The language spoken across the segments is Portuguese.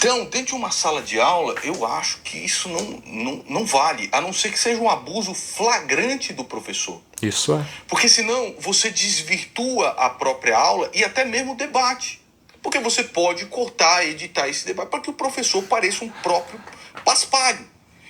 Então, dentro de uma sala de aula, eu acho que isso não vale, a não ser que seja um abuso flagrante do professor. Isso é. Porque senão você desvirtua a própria aula e até mesmo o debate. Porque você pode cortar, editar esse debate para que o professor pareça um próprio paspalho.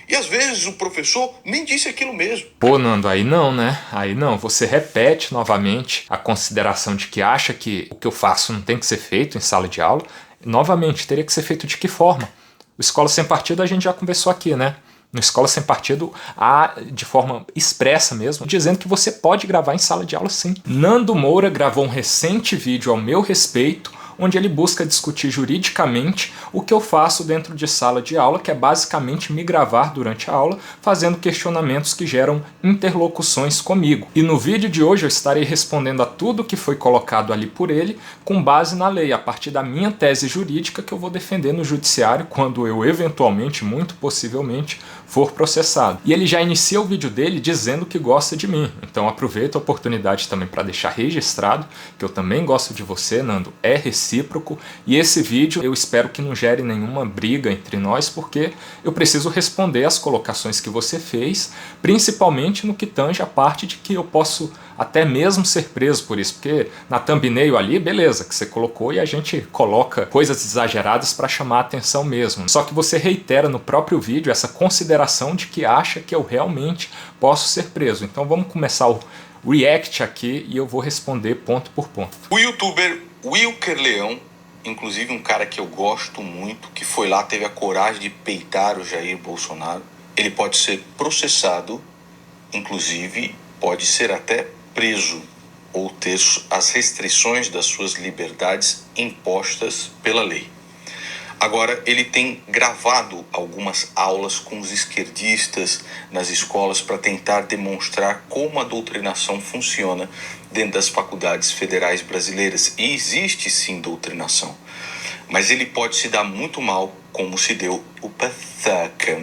E às vezes o professor nem disse aquilo mesmo. Pô, Nando, aí não, né? Aí não. Você repete novamente a consideração de que acha que o que eu faço não tem que ser feito em sala de aula. Novamente, teria que ser feito de que forma? O Escola Sem Partido a gente já conversou aqui, né? No Escola Sem Partido há, de forma expressa mesmo, dizendo que você pode gravar em sala de aula sim. Nando Moura gravou um recente vídeo ao meu respeito, onde ele busca discutir juridicamente o que eu faço dentro de sala de aula, que é basicamente me gravar durante a aula, fazendo questionamentos que geram interlocuções comigo. E no vídeo de hoje eu estarei respondendo a tudo que foi colocado ali por ele, com base na lei, a partir da minha tese jurídica que eu vou defender no judiciário quando eu eventualmente, muito possivelmente, for processado. E ele já inicia o vídeo dele dizendo que gosta de mim. Então aproveito a oportunidade também para deixar registrado que eu também gosto de você, Nando, é recíproco, e esse vídeo eu espero que não gere nenhuma briga entre nós, porque eu preciso responder às colocações que você fez, principalmente no que tange a parte de que eu posso até mesmo ser preso por isso, porque na thumbnail ali, beleza, que você colocou e a gente coloca coisas exageradas para chamar a atenção mesmo. Só que você reitera no próprio vídeo essa consideração de que acha que eu realmente posso ser preso. Então vamos começar o react aqui e eu vou responder ponto por ponto. O youtuber Wilker Leão, inclusive um cara que eu gosto muito, que foi lá, teve a coragem de peitar o Jair Bolsonaro, ele pode ser processado, inclusive pode ser até preso ou ter as restrições das suas liberdades impostas pela lei. Agora, ele tem gravado algumas aulas com os esquerdistas nas escolas para tentar demonstrar como a doutrinação funciona dentro das faculdades federais brasileiras. E existe sim doutrinação, mas ele pode se dar muito mal, como se deu o Pathaka.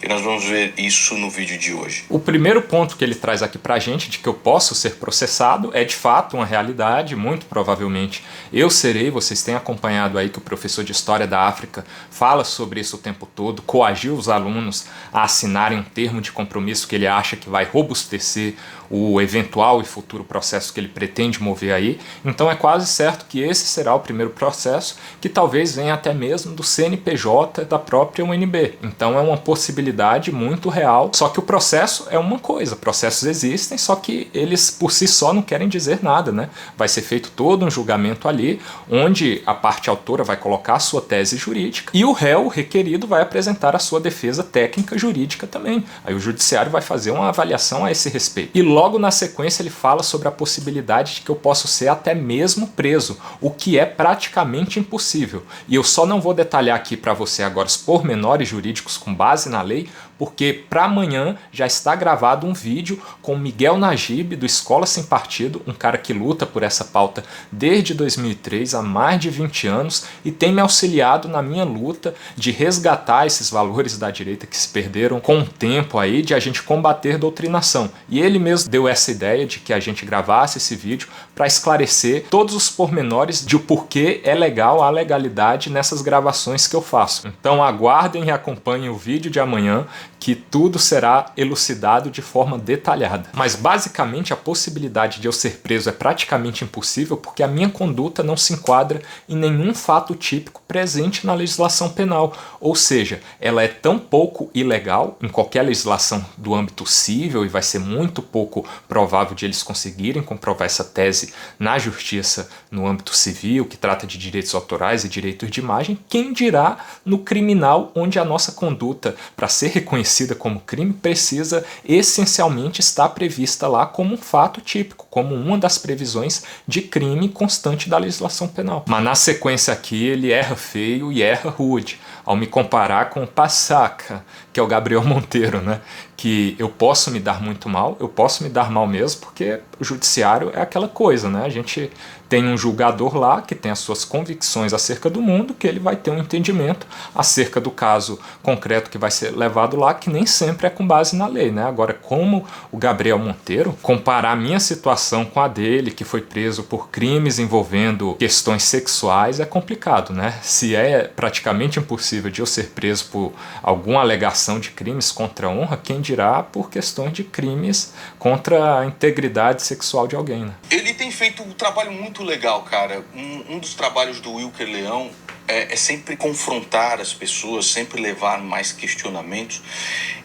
E nós vamos ver isso no vídeo de hoje. O primeiro ponto que ele traz aqui pra gente, de que eu posso ser processado, é de fato uma realidade, muito provavelmente eu serei. Vocês têm acompanhado aí que o professor de História da África fala sobre isso o tempo todo, coagiu os alunos a assinarem um termo de compromisso que ele acha que vai robustecer o eventual e futuro processo que ele pretende mover aí. Então é quase certo que esse será o primeiro processo, que talvez venha até mesmo do CNPJ da própria UNB. Então é uma possibilidade muito real, só que o processo é uma coisa, processos existem, só que eles por si só não querem dizer nada, né? Vai ser feito todo um julgamento ali, onde a parte autora vai colocar a sua tese jurídica e o réu, o requerido, vai apresentar a sua defesa técnica jurídica também. Aí o judiciário vai fazer uma avaliação a esse respeito. E logo na sequência ele fala sobre a possibilidade de que eu posso ser até mesmo preso, o que é praticamente impossível. E eu só não vou detalhar aqui para você agora os pormenores jurídicos com base na lei, porque para amanhã já está gravado um vídeo com Miguel Najib, do Escola Sem Partido, um cara que luta por essa pauta desde 2003, há mais de 20 anos, e tem me auxiliado na minha luta de resgatar esses valores da direita que se perderam com o tempo aí, de a gente combater doutrinação. E ele mesmo deu essa ideia de que a gente gravasse esse vídeo para esclarecer todos os pormenores de o porquê é legal a legalidade nessas gravações que eu faço. Então aguardem e acompanhem o vídeo de amanhã, que tudo será elucidado de forma detalhada. Mas basicamente a possibilidade de eu ser preso é praticamente impossível porque a minha conduta não se enquadra em nenhum fato típico presente na legislação penal. Ou seja, ela é tão pouco ilegal em qualquer legislação do âmbito civil, e vai ser muito pouco provável de eles conseguirem comprovar essa tese na justiça no âmbito civil, que trata de direitos autorais e direitos de imagem, quem dirá no criminal, onde a nossa conduta, para ser reconhecida como crime, precisa essencialmente estar prevista lá como um fato típico, como uma das previsões de crime constante da legislação penal. Mas na sequência aqui ele erra feio e erra rude, ao me comparar com o Paçaca, que é o Gabriel Monteiro, né? Que eu posso me dar muito mal, eu posso me dar mal mesmo, porque o judiciário é aquela coisa, né? A gente tem um julgador lá que tem as suas convicções acerca do mundo, que ele vai ter um entendimento acerca do caso concreto que vai ser levado lá, que nem sempre é com base na lei, né? Agora, como o Gabriel Monteiro, comparar a minha situação com a dele, que foi preso por crimes envolvendo questões sexuais, é complicado, né? Se é praticamente impossível de eu ser preso por alguma alegação de crimes contra a honra, quem dirá por questões de crimes contra a integridade sexual de alguém, né? Ele tem feito um trabalho muito legal, cara. Um dos trabalhos do Wilker Leão é sempre confrontar as pessoas, sempre levar mais questionamentos.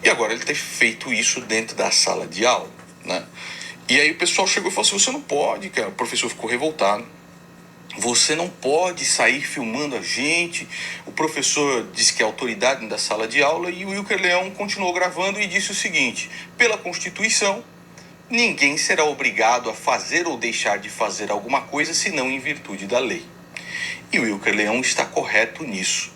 E agora ele tem feito isso dentro da sala de aula, né? E aí o pessoal chegou e falou assim, você não pode, cara. O professor ficou revoltado. Você não pode sair filmando a gente. O professor disse que é autoridade da sala de aula e o Wilker Leão continuou gravando e disse o seguinte, pela Constituição, ninguém será obrigado a fazer ou deixar de fazer alguma coisa senão em virtude da lei. E o Wilker Leão está correto nisso.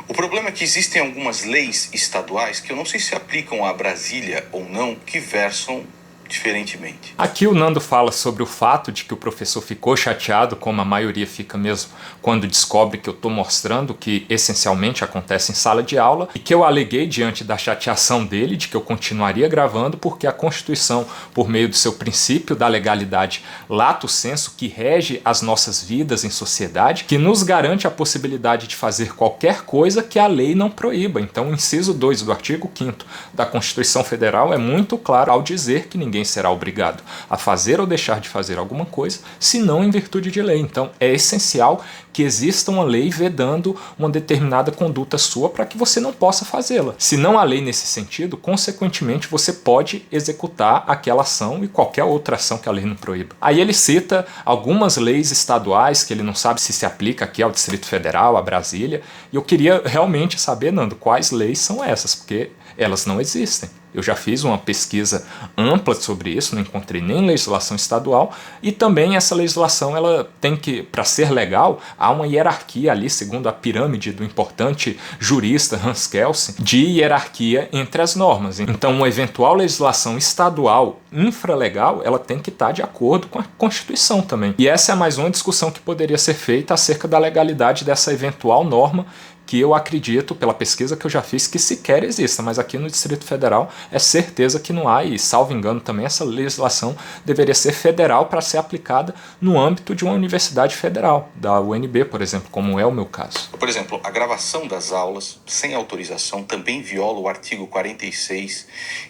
O problema é que existem algumas leis estaduais que eu não sei se aplicam a Brasília ou não, que versam diferentemente. Aqui o Nando fala sobre o fato de que o professor ficou chateado, como a maioria fica mesmo, quando descobre que eu estou mostrando que essencialmente acontece em sala de aula, e que eu aleguei diante da chateação dele de que eu continuaria gravando porque a Constituição, por meio do seu princípio da legalidade lato sensu, que rege as nossas vidas em sociedade, que nos garante a possibilidade de fazer qualquer coisa que a lei não proíba. Então o inciso 2 do artigo 5º da Constituição Federal é muito claro ao dizer que ninguém será obrigado a fazer ou deixar de fazer alguma coisa, senão em virtude de lei. Então é essencial que exista uma lei vedando uma determinada conduta sua para que você não possa fazê-la. Se não há lei nesse sentido, consequentemente você pode executar aquela ação e qualquer outra ação que a lei não proíba. Aí ele cita algumas leis estaduais que ele não sabe se aplica aqui ao Distrito Federal, a Brasília, e eu queria realmente saber, Nando, quais leis são essas, porque elas não existem. Eu já fiz uma pesquisa ampla sobre isso, não encontrei nem legislação estadual, e também essa legislação, ela tem que, para ser legal, há uma hierarquia ali, segundo a pirâmide do importante jurista Hans Kelsen, de hierarquia entre as normas. Então, uma eventual legislação estadual infralegal, ela tem que estar de acordo com a Constituição também. E essa é mais uma discussão que poderia ser feita acerca da legalidade dessa eventual norma, que eu acredito, pela pesquisa que eu já fiz, que sequer exista, mas aqui no Distrito Federal é certeza que não há, e salvo engano também essa legislação deveria ser federal para ser aplicada no âmbito de uma universidade federal, da UNB, por exemplo, como é o meu caso. Por exemplo, a gravação das aulas sem autorização também viola o artigo 46,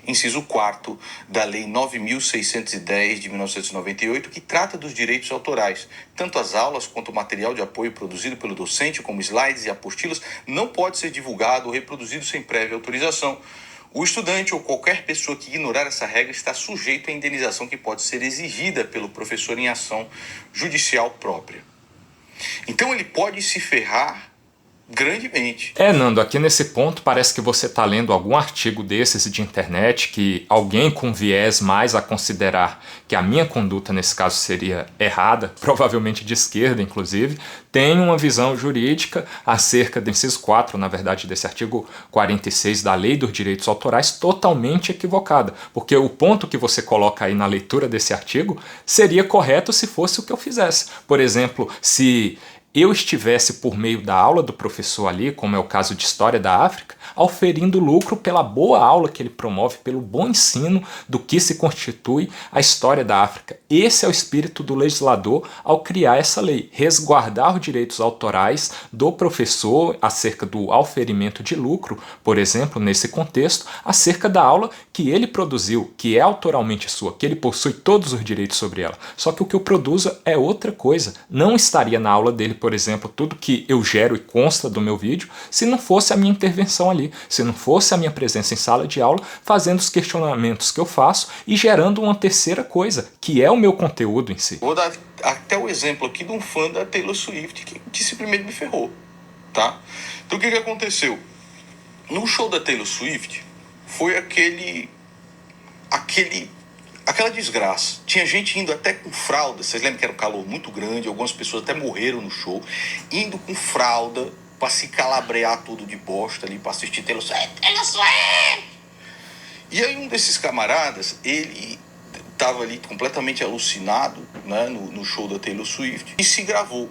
inciso 4º da Lei 9.610 de 1998, que trata dos direitos autorais. Tanto as aulas quanto o material de apoio produzido pelo docente, como slides e apostilas, não pode ser divulgado ou reproduzido sem prévia autorização. O estudante ou qualquer pessoa que ignorar essa regra está sujeito à indenização que pode ser exigida pelo professor em ação judicial própria. Então ele pode se ferrar grandemente. Nando, aqui nesse ponto parece que você está lendo algum artigo desses de internet que alguém com viés mais a considerar que a minha conduta nesse caso seria errada, provavelmente de esquerda inclusive, tem uma visão jurídica acerca do inciso 4, na verdade desse artigo 46 da Lei dos Direitos Autorais, totalmente equivocada, porque o ponto que você coloca aí na leitura desse artigo seria correto se fosse o que eu fizesse. Por exemplo, se eu estivesse por meio da aula do professor ali, como é o caso de História da África, auferindo lucro pela boa aula que ele promove, pelo bom ensino do que se constitui a história da África. Esse é o espírito do legislador ao criar essa lei, resguardar os direitos autorais do professor acerca do auferimento de lucro, por exemplo, nesse contexto, acerca da aula que ele produziu, que é autoralmente sua, que ele possui todos os direitos sobre ela. Só que o que eu produzo é outra coisa. Não estaria na aula dele, por exemplo, tudo que eu gero e consta do meu vídeo, se não fosse a minha intervenção ali, se não fosse a minha presença em sala de aula, fazendo os questionamentos que eu faço e gerando uma terceira coisa, que é o meu conteúdo em si. Vou dar até o exemplo aqui de um fã da Taylor Swift que simplesmente me ferrou, tá? Então o que aconteceu? No show da Taylor Swift foi aquela desgraça. Tinha gente indo até com fralda. Vocês lembram que era um calor muito grande, algumas pessoas até morreram no show, indo com fralda pra se calabrear tudo de bosta ali, pra assistir Taylor Swift. E aí um desses camaradas, ele estava ali completamente alucinado, né, no show da Taylor Swift, e se gravou.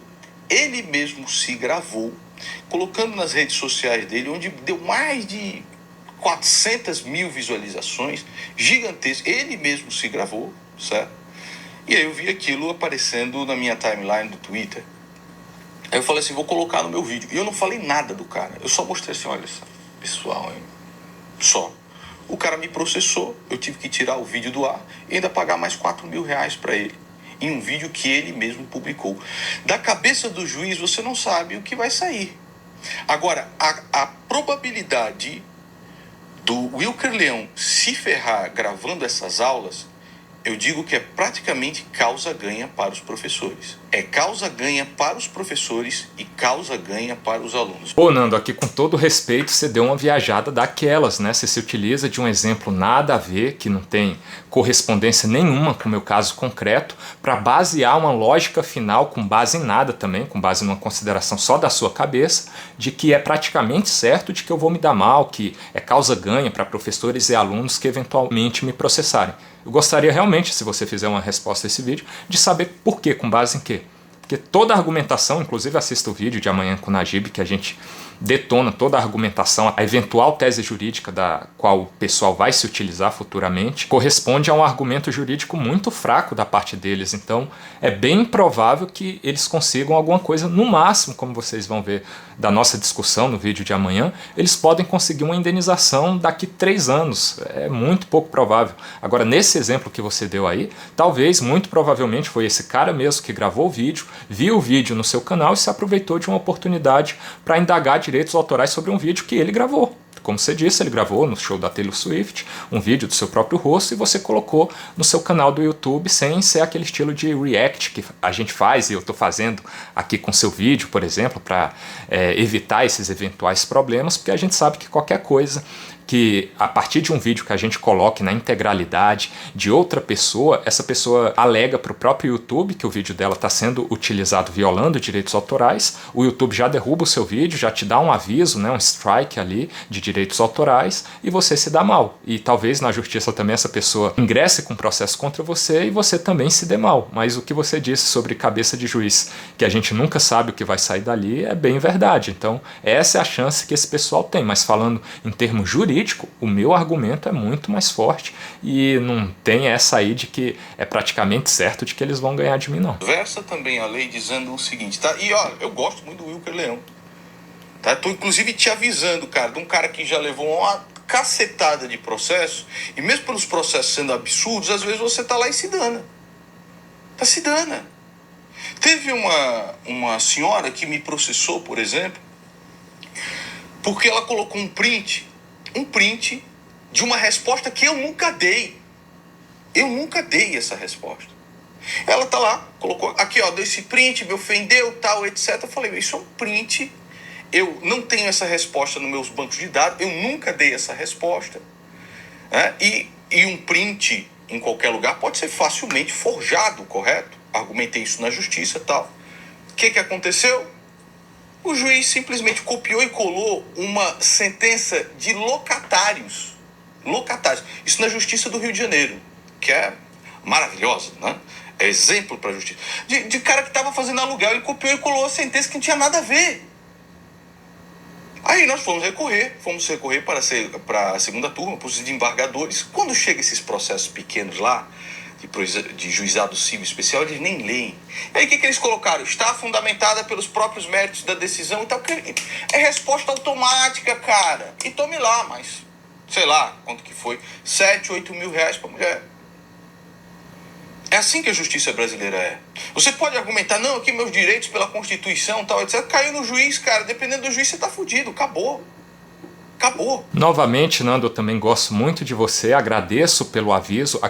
Ele mesmo se gravou, colocando nas redes sociais dele, onde deu mais de 400 mil visualizações, gigantesco. Ele mesmo se gravou, certo? E aí eu vi aquilo aparecendo na minha timeline do Twitter. Aí eu falei assim, vou colocar no meu vídeo. E eu não falei nada do cara. Eu só mostrei assim, olha só, pessoal, hein? Só. O cara me processou, eu tive que tirar o vídeo do ar e ainda pagar mais 4 mil reais para ele. Em um vídeo que ele mesmo publicou. Da cabeça do juiz, você não sabe o que vai sair. Agora, a probabilidade do Wilker Leão se ferrar gravando essas aulas, eu digo que é praticamente causa-ganha para os professores. É causa-ganha para os professores e causa-ganha para os alunos. Pô, Nando, aqui com todo respeito, você deu uma viajada daquelas, né? Você se utiliza de um exemplo nada a ver, que não tem correspondência nenhuma com o meu caso concreto, para basear uma lógica final com base em nada também, com base numa consideração só da sua cabeça, de que é praticamente certo de que eu vou me dar mal, que é causa-ganha para professores e alunos que eventualmente me processarem. Eu gostaria realmente, se você fizer uma resposta a esse vídeo, de saber por quê, com base em quê. Porque toda a argumentação, inclusive assista o vídeo de amanhã com o Najib, que a gente detona toda a argumentação, a eventual tese jurídica da qual o pessoal vai se utilizar futuramente, corresponde a um argumento jurídico muito fraco da parte deles. Então é bem provável que eles consigam alguma coisa, no máximo, como vocês vão ver da nossa discussão no vídeo de amanhã, eles podem conseguir uma indenização daqui 3 anos. É muito pouco provável. Agora, nesse exemplo que você deu aí, talvez, muito provavelmente, foi esse cara mesmo que gravou o vídeo, viu o vídeo no seu canal e se aproveitou de uma oportunidade para indagar direitos autorais sobre um vídeo que ele gravou. Como você disse, ele gravou no show da Taylor Swift um vídeo do seu próprio rosto e você colocou no seu canal do YouTube sem ser aquele estilo de react que a gente faz e eu estou fazendo aqui com seu vídeo, por exemplo, para evitar esses eventuais problemas, porque a gente sabe que qualquer coisa que a partir de um vídeo que a gente coloque na integralidade de outra pessoa, essa pessoa alega para o próprio YouTube que o vídeo dela está sendo utilizado violando direitos autorais, o YouTube já derruba o seu vídeo, já te dá um aviso, né, um strike ali de direitos autorais e você se dá mal. E talvez na justiça também essa pessoa ingresse com um processo contra você e você também se dê mal. Mas o que você disse sobre cabeça de juiz, que a gente nunca sabe o que vai sair dali, é bem verdade. Então essa é a chance que esse pessoal tem. Mas falando em termos jurídicos, o meu argumento é muito mais forte e não tem essa aí de que é praticamente certo de que eles vão ganhar de mim, não. Versa também a lei dizendo o seguinte, tá? E ó, eu gosto muito do Wilker Leão, tá? Tô inclusive te avisando, cara, de um cara que já levou uma cacetada de processo e mesmo pelos processos sendo absurdos, às vezes você tá lá e se dana. Tá se dana. Teve uma senhora que me processou, por exemplo, porque ela colocou um print de uma resposta que eu nunca dei. Eu nunca dei essa resposta. Ela tá lá, colocou aqui, ó, desse print, me ofendeu, tal, etc. Eu falei, isso é um print, eu não tenho essa resposta nos meus bancos de dados, eu nunca dei essa resposta. Né? E um print em qualquer lugar pode ser facilmente forjado, correto? Argumentei isso na justiça e tal. O que aconteceu? O juiz simplesmente copiou e colou uma sentença de locatários. Locatários. Isso na Justiça do Rio de Janeiro, que é maravilhosa, né? É exemplo para a justiça. De cara que estava fazendo aluguel, ele copiou e colou a sentença que não tinha nada a ver. Aí nós fomos recorrer para a segunda turma, para os desembargadores. Quando chegam esses processos pequenos lá, de juizado civil especial, eles nem leem. E aí o que eles colocaram? Está fundamentada pelos próprios méritos da decisão e tal. É resposta automática, cara. E tome lá, mas sei lá quanto que foi, 7, 8 mil reais para mulher. É assim que a justiça brasileira é. Você pode argumentar, não, aqui meus direitos pela Constituição, tal, etc. Caiu no juiz, cara. Dependendo do juiz, você tá fudido. Acabou. Acabou. Novamente, Nando, eu também gosto muito de você, agradeço pelo aviso,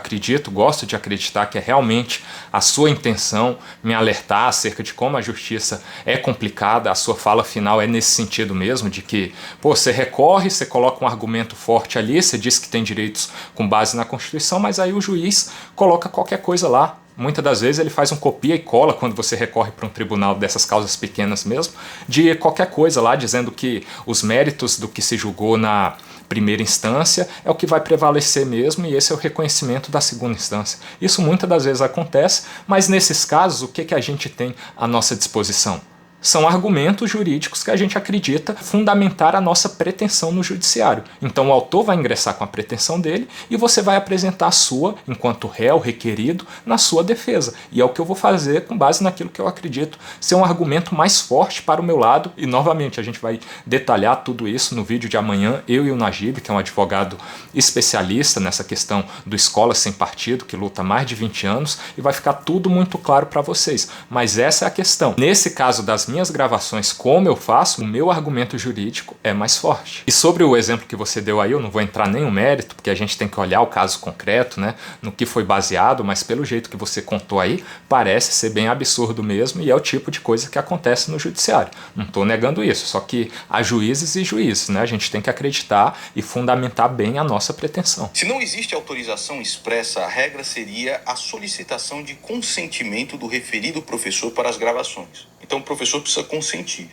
gosto de acreditar que é realmente a sua intenção me alertar acerca de como a justiça é complicada, a sua fala final é nesse sentido mesmo, de que pô, você recorre, você coloca um argumento forte ali, você diz que tem direitos com base na Constituição, mas aí o juiz coloca qualquer coisa lá. Muitas das vezes ele faz um copia e cola quando você recorre para um tribunal dessas causas pequenas mesmo, de qualquer coisa lá, dizendo que os méritos do que se julgou na primeira instância é o que vai prevalecer mesmo, e esse é o reconhecimento da segunda instância. Isso muitas das vezes acontece, mas nesses casos o que a gente tem à nossa disposição? São argumentos jurídicos que a gente acredita fundamentar a nossa pretensão no judiciário. Então o autor vai ingressar com a pretensão dele e você vai apresentar a sua, enquanto réu requerido, na sua defesa. E é o que eu vou fazer com base naquilo que eu acredito ser um argumento mais forte para o meu lado. E novamente a gente vai detalhar tudo isso no vídeo de amanhã, eu e o Najib, que é um advogado especialista nessa questão do Escola Sem Partido, que luta há mais de 20 anos, e vai ficar tudo muito claro para vocês. Mas essa é a questão. Nesse caso das minhas gravações, como eu faço, o meu argumento jurídico é mais forte. E sobre o exemplo que você deu aí, eu não vou entrar nem no mérito, porque a gente tem que olhar o caso concreto, né, no que foi baseado, mas pelo jeito que você contou aí, parece ser bem absurdo mesmo, e é o tipo de coisa que acontece no judiciário. Não estou negando isso, só que há juízes e juízes, né? A gente tem que acreditar e fundamentar bem a nossa pretensão. Se não existe autorização expressa, a regra seria a solicitação de consentimento do referido professor para as gravações. Então o professor precisa consentir.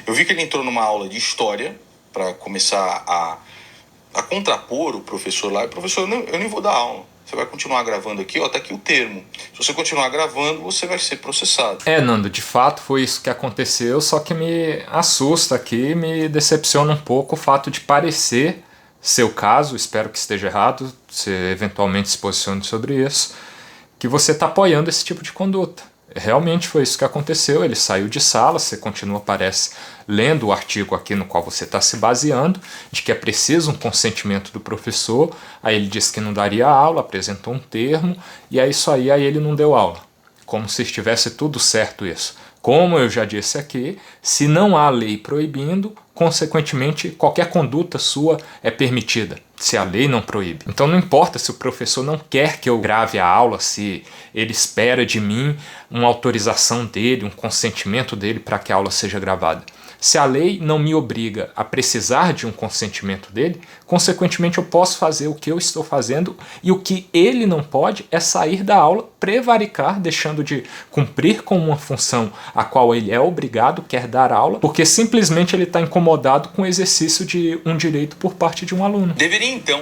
Eu vi que ele entrou numa aula de história para começar a contrapor o professor lá. E professor, eu nem vou dar aula. Você vai continuar gravando aqui, ó, tá aqui o termo. Se você continuar gravando, você vai ser processado. Nando, de fato foi isso que aconteceu, só que me assusta aqui, me decepciona um pouco o fato de parecer ser o caso, espero que esteja errado, você eventualmente se posicione sobre isso, que você está apoiando esse tipo de conduta. Realmente foi isso que aconteceu, ele saiu de sala, você continua, parece, lendo o artigo aqui no qual você está se baseando, de que é preciso um consentimento do professor, aí ele disse que não daria aula, apresentou um termo, e é isso aí ele não deu aula. Como se estivesse tudo certo isso. Como eu já disse aqui, se não há lei proibindo, consequentemente qualquer conduta sua é permitida, se a lei não proíbe. Então não importa se o professor não quer que eu grave a aula, se ele espera de mim uma autorização dele, um consentimento dele para que a aula seja gravada. Se a lei não me obriga a precisar de um consentimento dele, consequentemente eu posso fazer o que eu estou fazendo, e o que ele não pode é sair da aula, prevaricar, deixando de cumprir com uma função a qual ele é obrigado, quer dar aula, porque simplesmente ele está incomodado com o exercício de um direito por parte de um aluno. Deveria então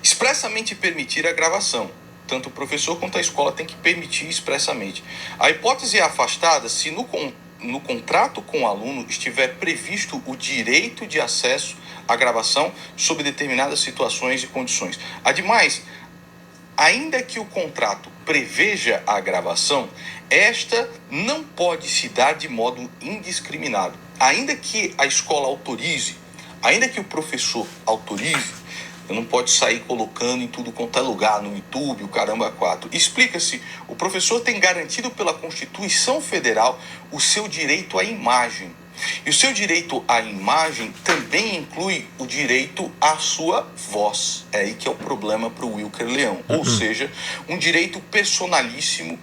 expressamente permitir a gravação. Tanto o professor quanto a escola tem que permitir expressamente. A hipótese é afastada se no contrato com o aluno estiver previsto o direito de acesso à gravação sob determinadas situações e condições. Ademais, ainda que o contrato preveja a gravação, esta não pode se dar de modo indiscriminado. Ainda que a escola autorize, ainda que o professor autorize, não pode sair colocando em tudo quanto é lugar, no YouTube, o caramba 4. Explica-se, o professor tem garantido pela Constituição Federal o seu direito à imagem. E o seu direito à imagem também inclui o direito à sua voz. É aí que é o problema para o Wilker Leão. Ou seja, um direito personalíssimo,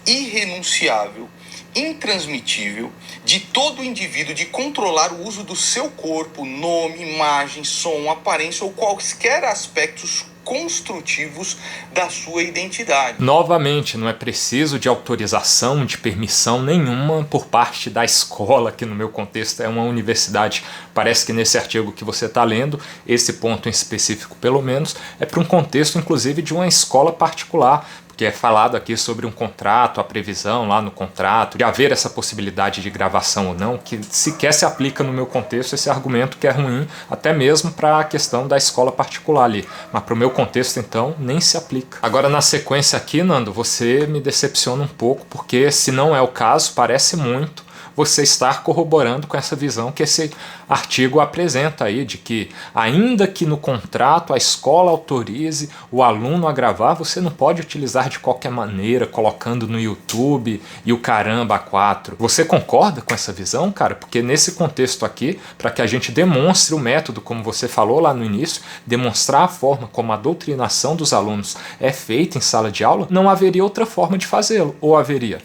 irrenunciável, intransmitível de todo indivíduo de controlar o uso do seu corpo, nome, imagem, som, aparência ou quaisquer aspectos construtivos da sua identidade. Novamente, não é preciso de autorização, de permissão nenhuma por parte da escola, que no meu contexto é uma universidade. Parece que nesse artigo que você está lendo, esse ponto em específico pelo menos, é para um contexto inclusive de uma escola particular, que é falado aqui sobre um contrato, a previsão lá no contrato, de haver essa possibilidade de gravação ou não, que sequer se aplica no meu contexto esse argumento que é ruim, até mesmo para a questão da escola particular ali. Mas para o meu contexto, então, nem se aplica. Agora, na sequência aqui, Nando, você me decepciona um pouco, porque se não é o caso, parece muito você estar corroborando com essa visão que esse artigo apresenta aí, de que ainda que no contrato a escola autorize o aluno a gravar, você não pode utilizar de qualquer maneira, colocando no YouTube e o caramba 4. Você concorda com essa visão, cara? Porque nesse contexto aqui, para que a gente demonstre o método, como você falou lá no início, demonstrar a forma como a doutrinação dos alunos é feita em sala de aula, não haveria outra forma de fazê-lo, ou haveria?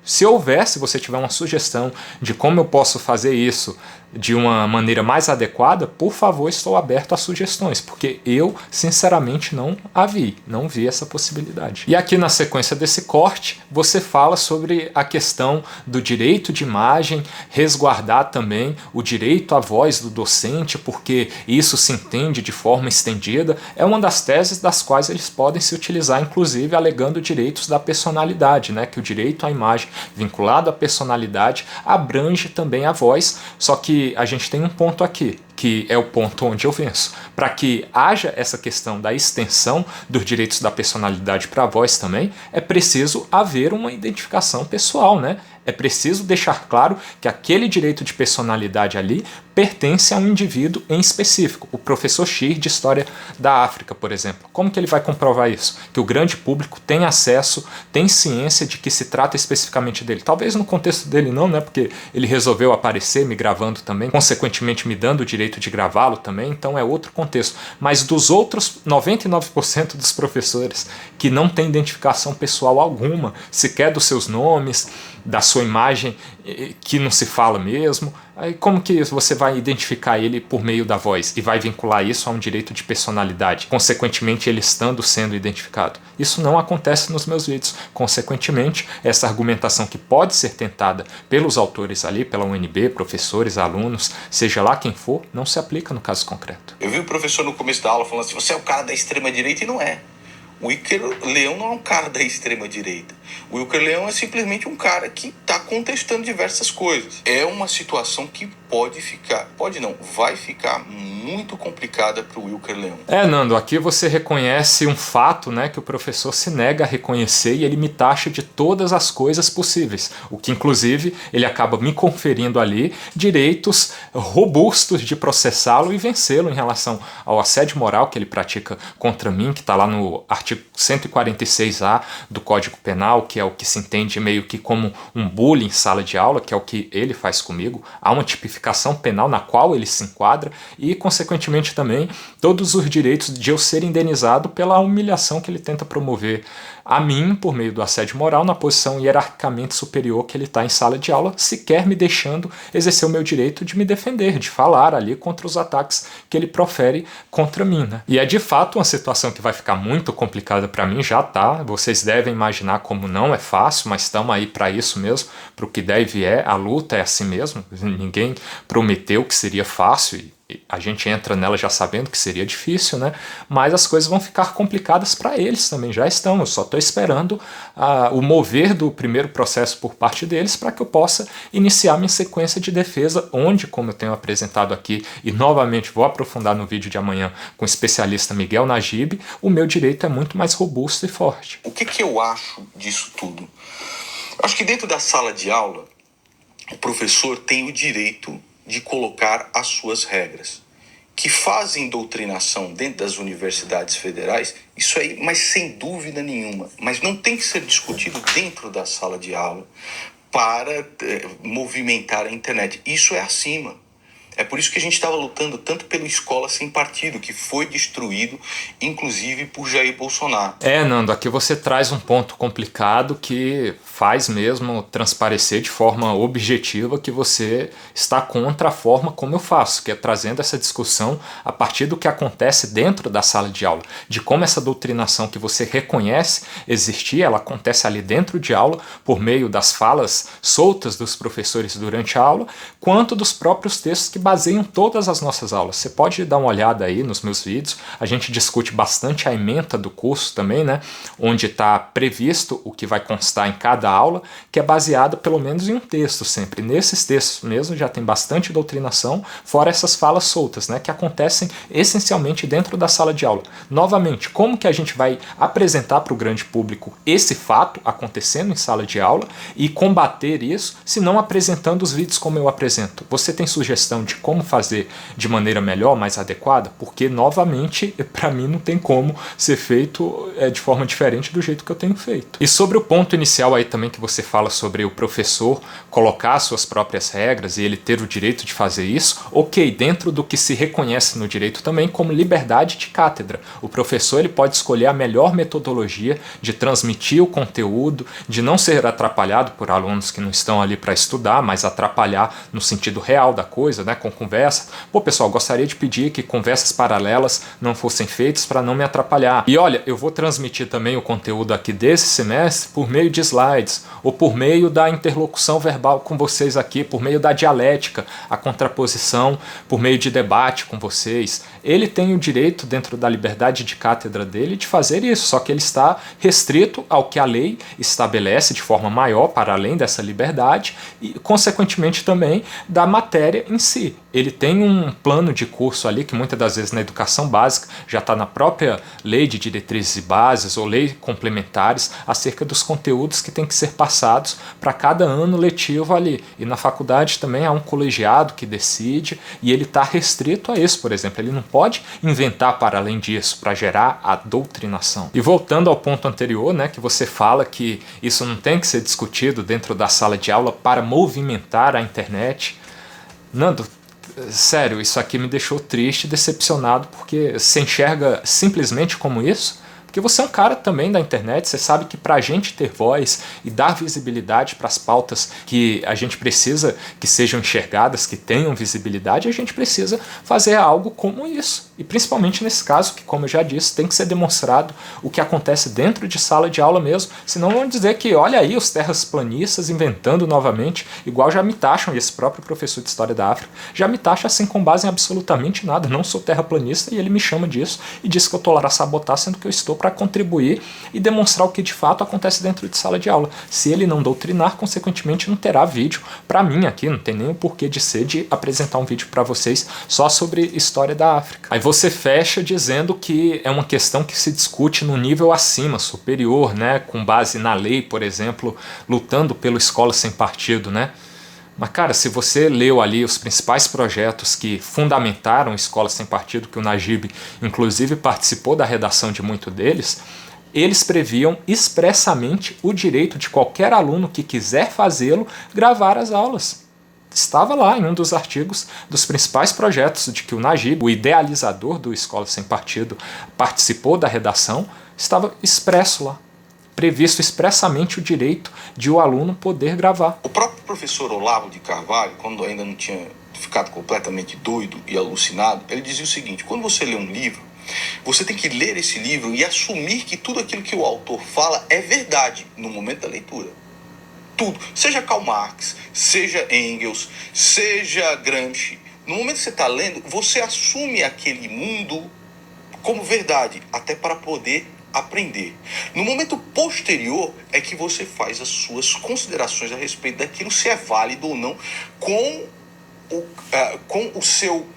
Se houver, se você tiver uma sugestão de como eu posso fazer isso de uma maneira mais adequada, por favor, estou aberto a sugestões, porque eu, sinceramente, não vi essa possibilidade. E aqui na sequência desse corte, você fala sobre a questão do direito de imagem, resguardar também o direito à voz do docente, porque isso se entende de forma estendida. É uma das teses das quais eles podem se utilizar, inclusive alegando direitos da personalidade, né? Que o direito à imagem vinculado à personalidade abrange também a voz, só que a gente tem um ponto aqui, que é o ponto onde eu venço. Para que haja essa questão da extensão dos direitos da personalidade para a voz também, é preciso haver uma identificação pessoal, né? É preciso deixar claro que aquele direito de personalidade ali pertence a um indivíduo em específico. O professor Scheer de História da África, por exemplo. Como que ele vai comprovar isso? Que o grande público tem acesso, tem ciência de que se trata especificamente dele. Talvez no contexto dele não, né? Porque ele resolveu aparecer me gravando também, consequentemente me dando o direito de gravá-lo também, então é outro contexto. Mas dos outros 99% dos professores que não têm identificação pessoal alguma, sequer dos seus nomes, da sua imagem, que não se fala mesmo, aí como que você vai identificar ele por meio da voz e vai vincular isso a um direito de personalidade, consequentemente ele sendo identificado? Isso não acontece nos meus vídeos. Consequentemente, essa argumentação que pode ser tentada pelos autores ali, pela UNB, professores, alunos, seja lá quem for, não se aplica no caso concreto. Eu vi o professor no começo da aula falando assim, você é o cara da extrema-direita, e não é. O Wilker Leão não é um cara da extrema-direita. O Wilker Leão é simplesmente um cara que está contestando diversas coisas. É uma situação que vai ficar muito complicada para o Wilker Leão. Nando, aqui você reconhece um fato, né, que o professor se nega a reconhecer e ele me taxa de todas as coisas possíveis, o que inclusive ele acaba me conferindo ali direitos robustos de processá-lo e vencê-lo em relação ao assédio moral que ele pratica contra mim, que está lá no artigo 146A do Código Penal, que é o que se entende meio que como um bullying em sala de aula, que é o que ele faz comigo. Há uma tipificação penal na qual ele se enquadra e, consequentemente, também todos os direitos de eu ser indenizado pela humilhação que ele tenta promover a mim por meio do assédio moral na posição hierarquicamente superior que ele está em sala de aula, sequer me deixando exercer o meu direito de me defender, de falar ali contra os ataques que ele profere contra mim, né? E é de fato uma situação que vai ficar muito complicada para mim, já tá, vocês devem imaginar como não é fácil, mas estamos aí para isso mesmo, para o que deve a luta é assim mesmo, ninguém prometeu que seria fácil e a gente entra nela já sabendo que seria difícil, né? Mas as coisas vão ficar complicadas para eles também, já estão. Eu só estou esperando o mover do primeiro processo por parte deles para que eu possa iniciar minha sequência de defesa, onde, como eu tenho apresentado aqui, e novamente vou aprofundar no vídeo de amanhã com o especialista Miguel Najib, o meu direito é muito mais robusto e forte. O que eu acho disso tudo? Eu acho que dentro da sala de aula, o professor tem o direito de colocar as suas regras. Que fazem doutrinação dentro das universidades federais, isso aí, mas sem dúvida nenhuma. Mas não tem que ser discutido dentro da sala de aula para movimentar a internet. Isso é acima. É por isso que a gente estava lutando tanto pelo Escola Sem Partido, que foi destruído, inclusive, por Jair Bolsonaro. Nando, aqui você traz um ponto complicado que faz mesmo transparecer de forma objetiva que você está contra a forma como eu faço, que é trazendo essa discussão a partir do que acontece dentro da sala de aula, de como essa doutrinação que você reconhece existir, ela acontece ali dentro de aula, por meio das falas soltas dos professores durante a aula, quanto dos próprios textos que baseiam todas as nossas aulas. Você pode dar uma olhada aí nos meus vídeos, a gente discute bastante a ementa do curso também, né? Onde está previsto o que vai constar em cada aula, que é baseado pelo menos em um texto sempre. Nesses textos mesmo já tem bastante doutrinação, fora essas falas soltas, né? Que acontecem essencialmente dentro da sala de aula. Novamente, como que a gente vai apresentar para o grande público esse fato acontecendo em sala de aula e combater isso, se não apresentando os vídeos como eu apresento? Você tem sugestão de como fazer de maneira melhor, mais adequada? Porque, novamente, para mim não tem como ser feito de forma diferente do jeito que eu tenho feito. E sobre o ponto inicial aí também que você fala sobre o professor colocar suas próprias regras e ele ter o direito de fazer isso, ok, dentro do que se reconhece no direito também como liberdade de cátedra. O professor ele pode escolher a melhor metodologia de transmitir o conteúdo, de não ser atrapalhado por alunos que não estão ali para estudar, mas atrapalhar no sentido real da coisa, né? com conversa. Pô, pessoal, gostaria de pedir que conversas paralelas não fossem feitas para não me atrapalhar. E olha, eu vou transmitir também o conteúdo aqui desse semestre por meio de slides, ou por meio da interlocução verbal com vocês aqui, por meio da dialética, a contraposição, por meio de debate com vocês. Ele tem o direito, dentro da liberdade de cátedra dele, de fazer isso, só que ele está restrito ao que a lei estabelece de forma maior, para além dessa liberdade, e, consequentemente, também da matéria em si. Ele tem um plano de curso ali, que muitas das vezes na educação básica já está na própria lei de diretrizes e bases ou lei complementares, acerca dos conteúdos que têm que ser passados para cada ano letivo ali. E na faculdade também há um colegiado que decide, e ele está restrito a isso, por exemplo. Ele não pode inventar para além disso, para gerar a doutrinação. E voltando ao ponto anterior, né, que você fala que isso não tem que ser discutido dentro da sala de aula para movimentar a internet. Nando, sério, isso aqui me deixou triste, decepcionado, porque você enxerga simplesmente como isso? Porque você é um cara também da internet, você sabe que para a gente ter voz e dar visibilidade para as pautas que a gente precisa que sejam enxergadas, que tenham visibilidade, a gente precisa fazer algo como isso. E principalmente nesse caso, que como eu já disse, tem que ser demonstrado o que acontece dentro de sala de aula mesmo, senão vão dizer que olha aí os terraplanistas inventando novamente, igual já me taxam, e esse próprio professor de História da África já me taxa assim com base em absolutamente nada, não sou terraplanista, e ele me chama disso e diz que eu estou lá a sabotar, sendo que eu estou para contribuir e demonstrar o que de fato acontece dentro de sala de aula. Se ele não doutrinar, consequentemente não terá vídeo para mim aqui, não tem nem o porquê de ser de apresentar um vídeo para vocês só sobre história da África. Aí você fecha dizendo que é uma questão que se discute no nível acima, superior, né, com base na lei, por exemplo, lutando pela escola sem partido, né? Mas, cara, se você leu ali os principais projetos que fundamentaram Escola Sem Partido, que o Najib, inclusive, participou da redação de muito deles, eles previam expressamente o direito de qualquer aluno que quiser fazê-lo gravar as aulas. Estava lá em um dos artigos dos principais projetos de que o Najib, o idealizador do Escola Sem Partido, participou da redação, estava expresso lá. Previsto expressamente o direito de o aluno poder gravar. O próprio professor Olavo de Carvalho, quando ainda não tinha ficado completamente doido e alucinado, ele dizia o seguinte: quando você lê um livro, você tem que ler esse livro e assumir que tudo aquilo que o autor fala é verdade no momento da leitura. Tudo. Seja Karl Marx, seja Engels, seja Gramsci. No momento que você está lendo, você assume aquele mundo como verdade, até para poder aprender. No momento posterior é que você faz as suas considerações a respeito daquilo, se é válido ou não, com o seu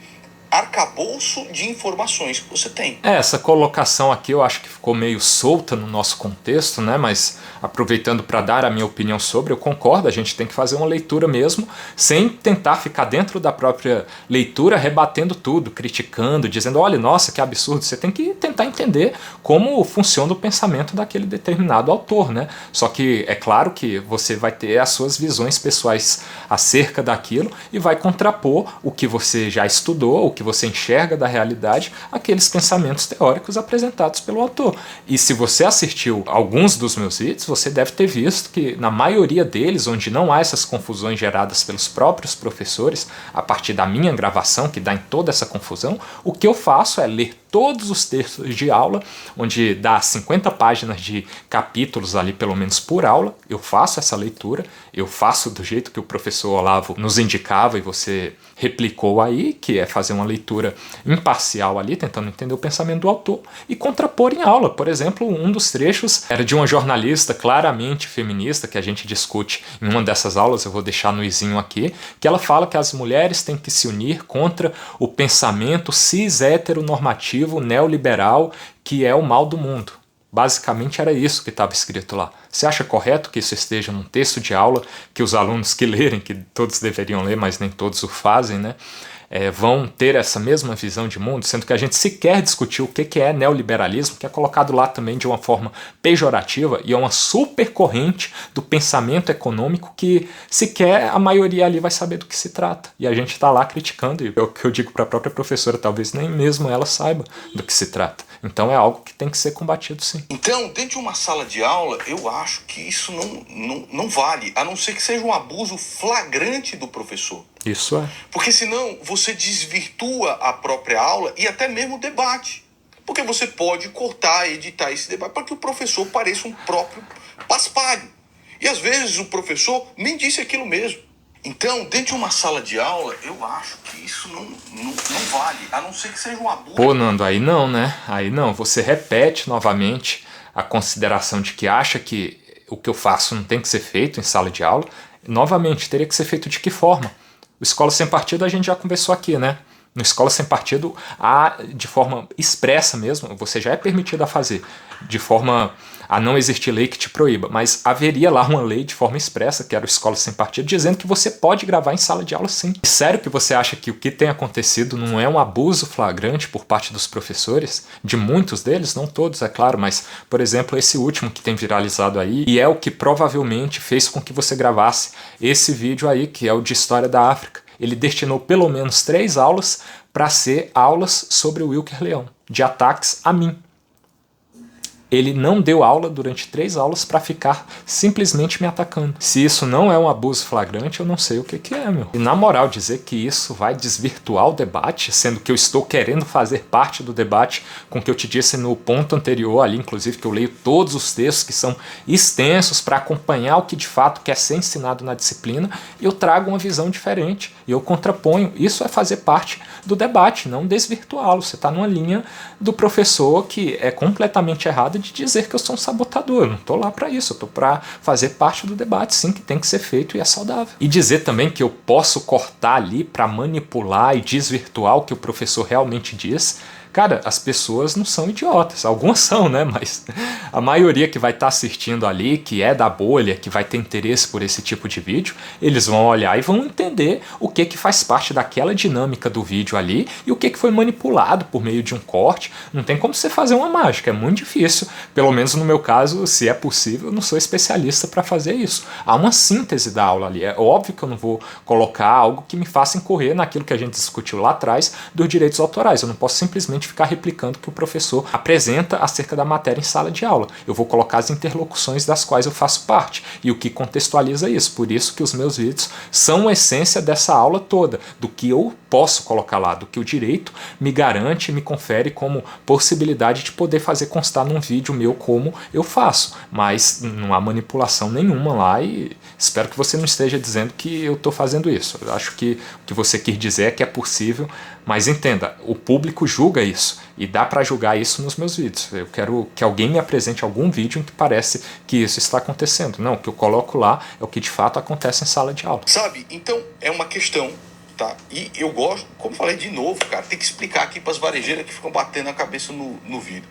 arcabouço de informações que você tem. Essa colocação aqui eu acho que ficou meio solta no nosso contexto, né? Mas aproveitando para dar a minha opinião sobre, eu concordo, a gente tem que fazer uma leitura mesmo, sem tentar ficar dentro da própria leitura, rebatendo tudo, criticando, dizendo, olha, nossa, que absurdo. Você tem que tentar entender como funciona o pensamento daquele determinado autor, né? Só que é claro que você vai ter as suas visões pessoais acerca daquilo e vai contrapor o que você já estudou, o que você enxerga da realidade, aqueles pensamentos teóricos apresentados pelo autor. E se você assistiu alguns dos meus vídeos, você deve ter visto que na maioria deles, onde não há essas confusões geradas pelos próprios professores, a partir da minha gravação, que dá em toda essa confusão, o que eu faço é ler todos os textos de aula, onde dá 50 páginas de capítulos ali, pelo menos por aula, eu faço essa leitura, eu faço do jeito que o professor Olavo nos indicava e você replicou aí, que é fazer uma leitura imparcial ali, tentando entender o pensamento do autor e contrapor em aula. Por exemplo, um dos trechos era de uma jornalista claramente feminista, que a gente discute em uma dessas aulas, eu vou deixar no izinho aqui, que ela fala que as mulheres têm que se unir contra o pensamento cis-heteronormativo neoliberal, que é o mal do mundo. Basicamente era isso que estava escrito lá. Você acha correto que isso esteja num texto de aula, que os alunos que lerem, que todos deveriam ler, mas nem todos o fazem, né? Vão ter essa mesma visão de mundo, sendo que a gente sequer discutiu o que é neoliberalismo, que é colocado lá também de uma forma pejorativa e é uma super corrente do pensamento econômico que sequer a maioria ali vai saber do que se trata. E a gente está lá criticando, e é o que eu digo para a própria professora, talvez nem mesmo ela saiba do que se trata. Então é algo que tem que ser combatido, sim. Então, dentro de uma sala de aula, eu acho que isso não vale, a não ser que seja um abuso flagrante do professor. Isso é. Porque senão você desvirtua a própria aula e até mesmo o debate. Porque você pode cortar, editar esse debate para que o professor pareça um próprio paspalho. E às vezes o professor nem disse aquilo mesmo. Então, dentro de uma sala de aula, eu acho que isso não vale, a não ser que seja um abuso. Pô, Nando, aí não, né? Aí não. Você repete novamente a consideração de que acha que o que eu faço não tem que ser feito em sala de aula. Novamente, teria que ser feito de que forma? O Escola Sem Partido a gente já conversou aqui, né? No Escola Sem Partido, de forma expressa mesmo, você já é permitido a fazer, de forma a não existir lei que te proíba, mas haveria lá uma lei de forma expressa, que era o Escola Sem Partido, dizendo que você pode gravar em sala de aula sim. Sério que você acha que o que tem acontecido não é um abuso flagrante por parte dos professores? De muitos deles, não todos, é claro, mas, por exemplo, esse último que tem viralizado aí, e é o que provavelmente fez com que você gravasse esse vídeo aí, que é o de História da África. Ele destinou pelo menos 3 aulas para ser aulas sobre o Wilker Leão, de ataques a mim. Ele não deu aula durante 3 aulas para ficar simplesmente me atacando. Se isso não é um abuso flagrante, eu não sei o que é, meu. E na moral, dizer que isso vai desvirtuar o debate, sendo que eu estou querendo fazer parte do debate, com o que eu te disse no ponto anterior ali, inclusive que eu leio todos os textos que são extensos para acompanhar o que de fato quer ser ensinado na disciplina, e eu trago uma visão diferente, e eu contraponho. Isso é fazer parte do debate, não desvirtuá-lo. Você está numa linha do professor que é completamente errada de dizer que eu sou um sabotador. Eu não estou lá para isso, eu estou para fazer parte do debate, sim, que tem que ser feito e é saudável. E dizer também que eu posso cortar ali para manipular e desvirtuar o que o professor realmente diz. Cara, as pessoas não são idiotas, algumas são, né, mas a maioria que vai estar assistindo ali, que é da bolha, que vai ter interesse por esse tipo de vídeo, eles vão olhar e vão entender o que faz parte daquela dinâmica do vídeo ali e o que foi manipulado por meio de um corte. Não tem como você fazer uma mágica, é muito difícil, pelo menos no meu caso, se é possível, eu não sou especialista para fazer isso. Há uma síntese da aula ali, é óbvio que eu não vou colocar algo que me faça incorrer naquilo que a gente discutiu lá atrás dos direitos autorais, eu não posso simplesmente ficar replicando o que o professor apresenta acerca da matéria em sala de aula. Eu vou colocar as interlocuções das quais eu faço parte e o que contextualiza isso. Por isso que os meus vídeos são a essência dessa aula toda, do que eu posso colocar lá, do que o direito me garante e me confere como possibilidade de poder fazer constar num vídeo meu como eu faço. Mas não há manipulação nenhuma lá e espero que você não esteja dizendo que eu estou fazendo isso. Eu acho que o que você quis dizer é que é possível, mas entenda, o público julga isso e dá para julgar isso nos meus vídeos. Eu quero que alguém me apresente algum vídeo em que parece que isso está acontecendo. Não, o que eu coloco lá é o que de fato acontece em sala de aula. Sabe, então é uma questão, tá? E eu gosto, como falei de novo, cara, tem que explicar aqui para as varejeiras que ficam batendo a cabeça no vídeo.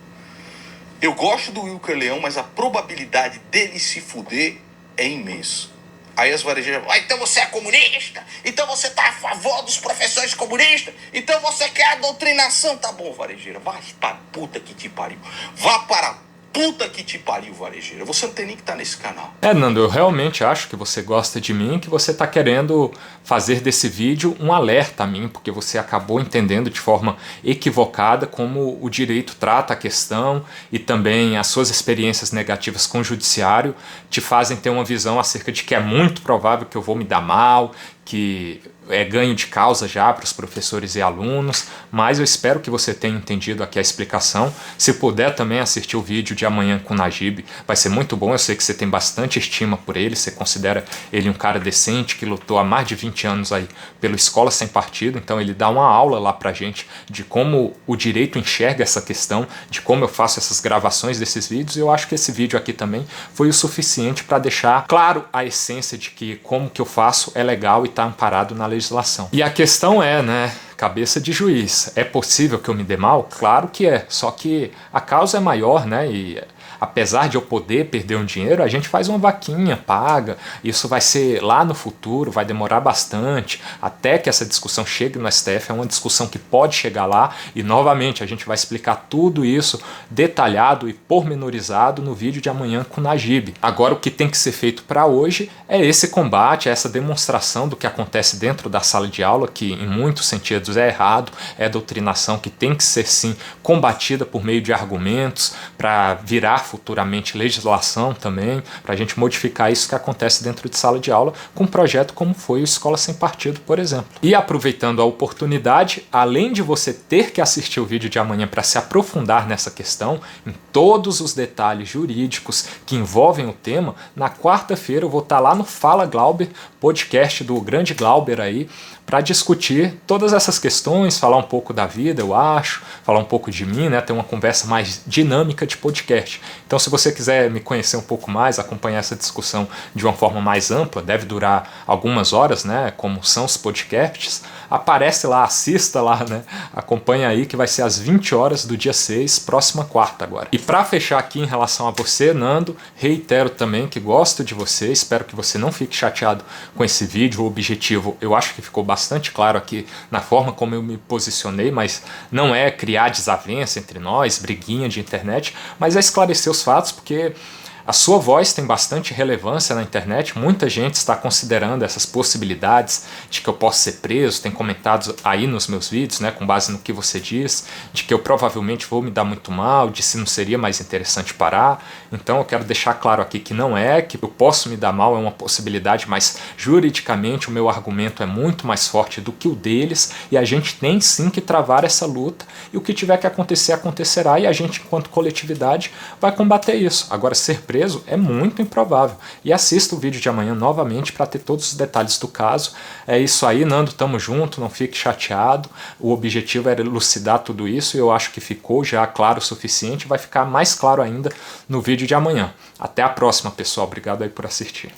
Eu gosto do Wilker Leão, mas a probabilidade dele se fuder é imensa. Aí as varejeiras falam, então você é comunista? Então você tá a favor dos professores comunistas? Então você quer a doutrinação? Tá bom, varejeira, vai pra puta que te pariu. Vá para a puta que te pariu, varejeira. Você não tem nem que estar nesse canal. Nando, eu realmente acho que você gosta de mim, que você tá querendo fazer desse vídeo um alerta a mim, porque você acabou entendendo de forma equivocada como o direito trata a questão e também as suas experiências negativas com o judiciário te fazem ter uma visão acerca de que é muito provável que eu vou me dar mal, que é ganho de causa já para os professores e alunos, mas eu espero que você tenha entendido aqui a explicação. Se puder também assistir o vídeo de amanhã com o Najib, vai ser muito bom. Eu sei que você tem bastante estima por ele, você considera ele um cara decente, que lutou há mais de 20 anos aí pela Escola Sem Partido, então ele dá uma aula lá pra gente de como o direito enxerga essa questão, de como eu faço essas gravações desses vídeos, e eu acho que esse vídeo aqui também foi o suficiente para deixar claro a essência de que como que eu faço é legal e está amparado na legislação. E a questão é, né, cabeça de juiz, é possível que eu me dê mal? Claro que é, só que a causa é maior, né, e a apesar de eu poder perder um dinheiro, a gente faz uma vaquinha, paga, isso vai ser lá no futuro, vai demorar bastante, até que essa discussão chegue no STF, é uma discussão que pode chegar lá, e novamente a gente vai explicar tudo isso detalhado e pormenorizado no vídeo de amanhã com o Najib. Agora o que tem que ser feito para hoje é esse combate, essa demonstração do que acontece dentro da sala de aula, que em muitos sentidos é errado, é doutrinação que tem que ser sim combatida por meio de argumentos, para virar futuramente legislação também, para a gente modificar isso que acontece dentro de sala de aula com um projeto como foi o Escola Sem Partido, por exemplo. E aproveitando a oportunidade, além de você ter que assistir o vídeo de amanhã para se aprofundar nessa questão, em todos os detalhes jurídicos que envolvem o tema, na quarta-feira eu vou estar lá no Fala Glauber, podcast do grande Glauber aí, para discutir todas essas questões, falar um pouco da vida, eu acho, falar um pouco de mim, né, ter uma conversa mais dinâmica de podcast. Então, se você quiser me conhecer um pouco mais, acompanhar essa discussão de uma forma mais ampla, deve durar algumas horas, né, como são os podcasts, aparece lá, assista lá, né, acompanha aí que vai ser às 20 horas do dia 6, próxima quarta agora. E para fechar aqui em relação a você, Nando, reitero também que gosto de você, espero que você não fique chateado com esse vídeo, o objetivo eu acho que ficou bastante claro aqui na forma como eu me posicionei, mas não é criar desavença entre nós, briguinha de internet, mas é esclarecer os fatos, porque a sua voz tem bastante relevância na internet, muita gente está considerando essas possibilidades de que eu possa ser preso, tem comentado aí nos meus vídeos, né, com base no que você diz, de que eu provavelmente vou me dar muito mal, de se não seria mais interessante parar. Então eu quero deixar claro aqui que não é, que eu posso me dar mal, é uma possibilidade, mas juridicamente o meu argumento é muito mais forte do que o deles, e a gente tem sim que travar essa luta, e o que tiver que acontecer, acontecerá, e a gente, enquanto coletividade, vai combater isso. Agora, ser preso é muito improvável. E assista o vídeo de amanhã novamente para ter todos os detalhes do caso. É isso aí, Nando, tamo junto, não fique chateado. O objetivo era elucidar tudo isso e eu acho que ficou já claro o suficiente. Vai ficar mais claro ainda no vídeo de amanhã. Até a próxima, pessoal. Obrigado aí por assistir.